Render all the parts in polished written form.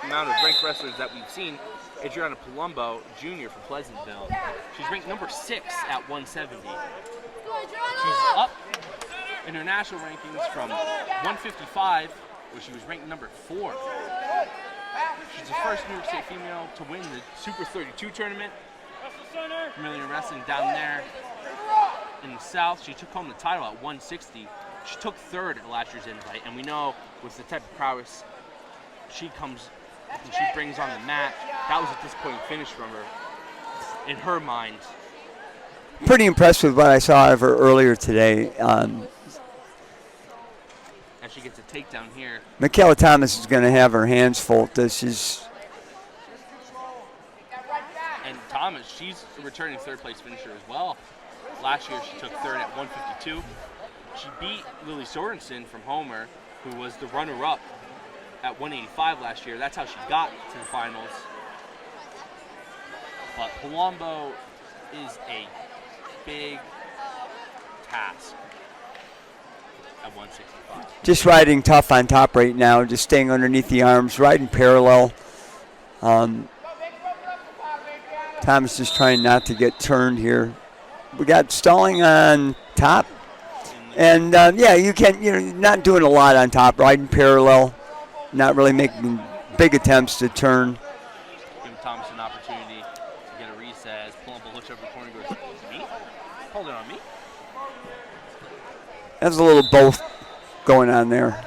amount of ranked wrestlers that we've seen. Adriana Palumbo, Jr. from Pleasantville. She's ranked number 6 at 170. She's up in her national rankings from 155, where she was ranked number 4. She's the first New York State female to win the Super 32 tournament. Familiar wrestling down there in the South. She took home the title at 160. She took 3rd at last year's invite, and we know with the type of prowess she brings on the mat, that was a disappointing finish from her, in her mind. Pretty impressed with what I saw of her earlier today. And she gets a takedown here. Michaela Thomas is going to have her hands full. And Thomas, she's a returning 3rd place finisher as well. Last year she took 3rd at 152. She beat Lily Sorensen from Homer, who was the runner-up at 185 last year. That's how she got to the finals. But Palumbo is a big task at 165. Just riding tough on top right now, just staying underneath the arms, riding parallel. Thomas is trying not to get turned here. We got stalling on top. And, you're not doing a lot on top, riding parallel, not really making big attempts to turn. Giving Thomas an opportunity to get a reset as Palumbo looks over the corner and goes, me? Hold it on me. There's a little both going on there.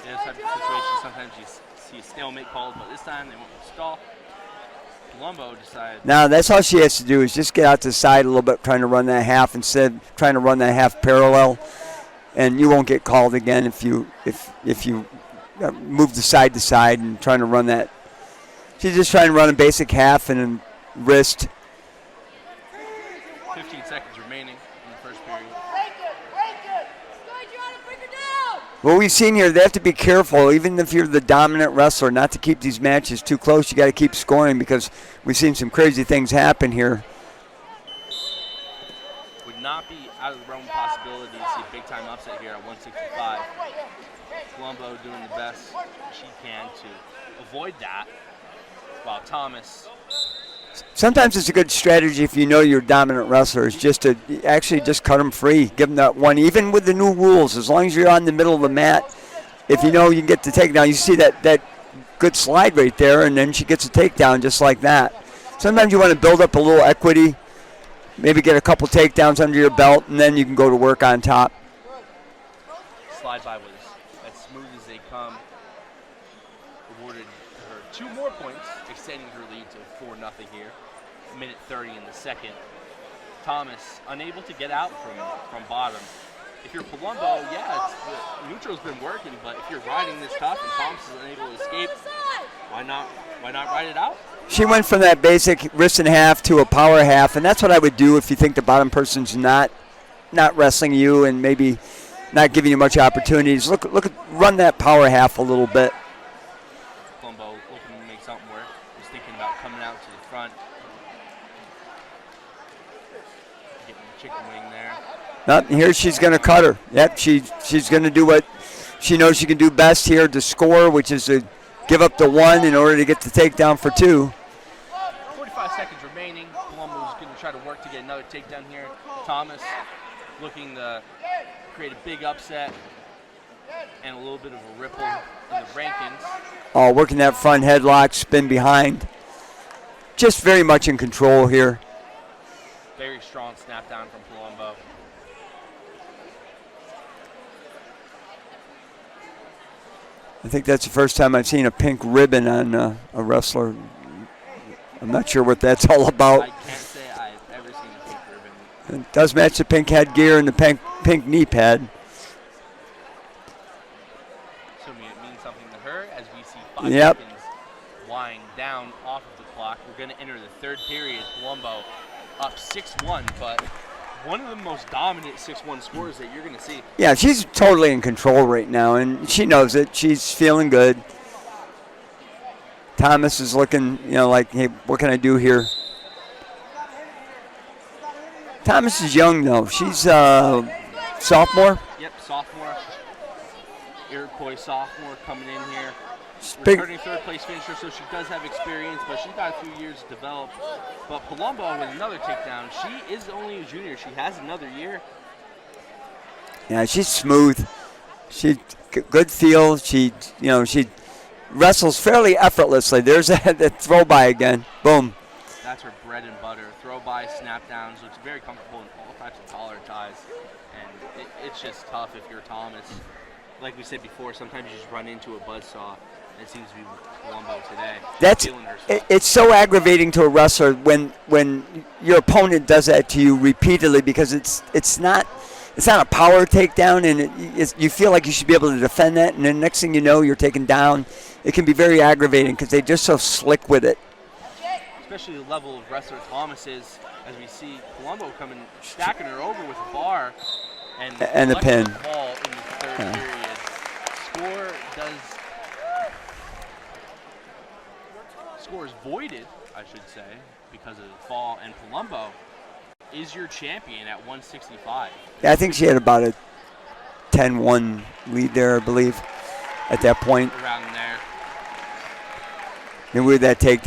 Yeah, this type of situation, sometimes you see a stalemate called, but this time they went with stall. Palumbo decided. Now that's all she has to do is just get out to the side a little bit, trying to run that half instead of trying to run that half parallel, and you won't get called again if you move the side to side and trying to run that. She's just trying to run a basic half and a wrist. 15 seconds remaining in the first period. What we've seen here, they have to be careful, even if you're the dominant wrestler, not to keep these matches too close. You got to keep scoring because we've seen some crazy things happen here. Would not be out of the realm of possibility to see a big-time upset here at 165. Palumbo doing the best she can to avoid that, while Thomas. Sometimes it's a good strategy if you know your dominant wrestler is just to actually just cut them free, give them that one. Even with the new rules, as long as you're on the middle of the mat, if you know you can get the takedown, you see that good slide right there, and then she gets a takedown just like that. Sometimes you want to build up a little equity, maybe get a couple takedowns under your belt, and then you can go to work on top. Slide by was as smooth as they come. Awarded her 2 more points, extending her lead to 4-0 here. Minute 30 in the second. Thomas unable to get out from bottom. If you're Palumbo, the neutral's been working, but if you're riding this tough and Thomas is unable to escape, why not ride it out? She went from that basic wrist and half to a power half, and that's what I would do if you think the bottom person's not wrestling you and maybe not giving you much opportunities. Run that power half a little bit. Palumbo looking to make something work. Was thinking about coming out to the front. Getting the chicken wing there. Nope, here she's going to cut her. Yep, she's going to do what she knows she can do best here to score, which is to give up the 1 in order to get the takedown for 2. 45 seconds remaining. Palumbo's going to try to work to get another takedown here. Thomas looking to create a big upset and a little bit of a ripple in the rankings. Oh, working that front headlock, spin behind. Just very much in control here. Very strong snap down from Palumbo. I think that's the first time I've seen a pink ribbon on a wrestler. I'm not sure what that's all about. I can't say I've ever seen a pink ribbon. It does match the pink headgear and the pink knee pad. So it means something to her as we see 5 Yep. seconds wind down off of the clock. We're going to enter the 3rd period. Palumbo up 6-1, but one of the most dominant 6-1 scores that you're going to see. Yeah, she's totally in control right now, and she knows it. She's feeling good. Thomas is looking, like, hey, what can I do here? Thomas is young, though. She's sophomore. Yep, sophomore. Iroquois sophomore coming in here. returning third place finisher, so she does have experience, but she's got a few years to develop. But Palumbo with another takedown. She is only a junior. She has another year. Yeah, she's smooth. She good feel. She wrestles fairly effortlessly. There's that throw by again. Boom. That's her bread and butter. Throw by, snap downs. Looks very comfortable in all types of collar ties. And it's just tough if you're Thomas. Like we said before, sometimes you just run into a buzzsaw. And it seems to be Palumbo today. It's so aggravating to a wrestler when your opponent does that to you repeatedly, because it's not a power takedown, and you feel like you should be able to defend that, and then next thing you know, you're taken down. It can be very aggravating because they're just so slick with it. Especially the level of wrestler Thomas is, as we see Palumbo stacking her over with a bar and the pin. The ball in the third period. Score is voided, I should say, because of the fall, and Palumbo is your champion at 165. Yeah, I think she had about a 10-1 lead there, I believe, at that point. Around there. And with that takedown.